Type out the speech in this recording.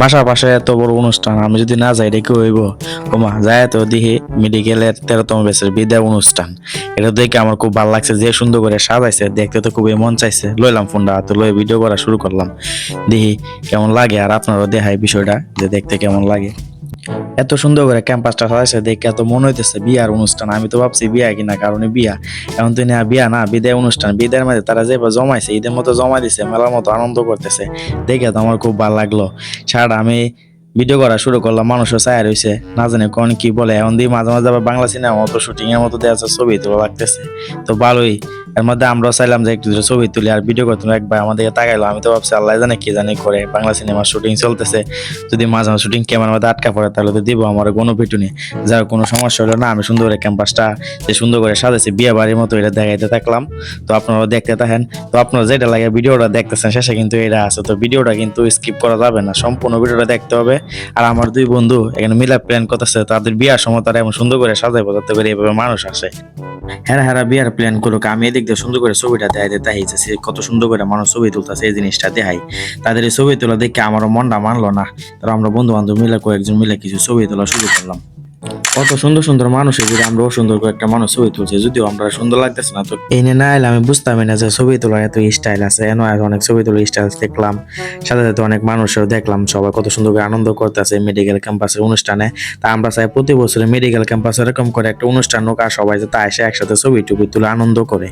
বাসার পাশে এত বড় অনুষ্ঠান আমি যদি না যাই রেখে হইব। ওমা যায় তো দেখি মেডিকেলের 13তম ব্যাচের বিদায় অনুষ্ঠান। এটা দেখে আমার খুব ভালো লাগছে, যে সুন্দর করে সাজাইছে, দেখতে তো খুবই মন চাইছে। লইলাম ফোনটা হাতে লয়ে ভিডিও করা শুরু করলাম, দেখি কেমন লাগে। আর আপনারাও দেখাই বিষয়টা যে দেখতে কেমন লাগে। এত সুন্দর করে ক্যাম্পাসটা সাজাইছে দেখে এত মনে হইতেছে বিয়ার অনুষ্ঠান। আমি তো ভাবছি বিয়া কিনা কারণে বিয়া, এখন তো না বিয়া না, বিদায় অনুষ্ঠান। বিদায়ের মাঝে তারা যেভাবে জমাইছে, ঈদের মতো জমা দিছে, মেলার মতো আনন্দ করতেছে, দেখে তো আমার খুব ভালো লাগলো। সারাটা আমি ভিডিও করা শুরু করলাম, মানুষও চায় রয়েছে, না জানি কোন কি বলে। এখন দিয়ে মাঝে মাঝে আবার বাংলা সিনেমা মতো শুটিং এর মতো দেওয়া যাচ্ছে, ছবি তোলা লাগতেছে, তো ভালোই। এর মধ্যে আমরাও চাইলাম যে একটু ছবি তুলি আর ভিডিও করতাম। একবার আমাদেরকে তাকাইলো, আমি তো ভাবছি আল্লাহ জানে কি জানি করে, বাংলা সিনেমার শুটিং চলতেছে, যদি মাঝে মাঝে শুটিং ক্যামেরার মধ্যে আটকা পড়ে তাহলে তো দিব আমার গণপিটুনি। যার কোনো সমস্যা হলো না, আমি সুন্দর করে ক্যাম্পাসটা যে সুন্দর করে সাজাইছি বিয়ে বাড়ির মতো এটা দেখাইতে থাকলাম। তো আপনারাও দেখতে থাকেন। তো আপনারা যেটা লাগে ভিডিওটা দেখতেছেন, শেষে কিন্তু এটা আছে, তো ভিডিওটা কিন্তু স্কিপ করা যাবে না, সম্পূর্ণ ভিডিওটা দেখতে হবে। আর আমার দুই বন্ধু এখানে মিলা প্ল্যান করতেছে, তাদের বিয়ার সময় তারা এমন সুন্দর করে সাজাইবো যাতে করে এইভাবে মানুষ আসে। হ্যাঁ হ্যাঁ, বিয়ার প্ল্যান করুক, আমি এদিক দিয়ে সুন্দর করে ছবিটা দেখাইতে সে কত সুন্দর করে মানুষ ছবি তুলতেছে, এই জিনিসটা দেখাই। তাদের এই ছবি তোলা দেখে আমারও মনটা মানলো না। তারা আমরা বন্ধু বান্ধব মিলে কয়েকজন মিলে কিছু ছবি তোলা শুরু করলাম। কত সুন্দর সুন্দর মানুষের যদি আমরাও সুন্দর করে একটা মানুষ ছবি তুলছে, যদিও আমরা সুন্দর লাগতেছে না, তো এই নিয়ে না এলে আমি বুঝতামই না যে ছবি তোলার এত স্টাইল আছে। এনে অনেক ছবি তোলার স্টাইল দেখলাম, সাথে সাথে অনেক মানুষও দেখলাম, সবাই কত সুন্দর করে আনন্দ করতেছে মেডিকেল ক্যাম্পাসের অনুষ্ঠানে। তা আমরা চাই প্রতি বছরে মেডিকেল ক্যাম্পাসে এরকম করে একটা অনুষ্ঠান হোক, আর সবাই যাতে এসে একসাথে ছবি টবি তুলে আনন্দ করে।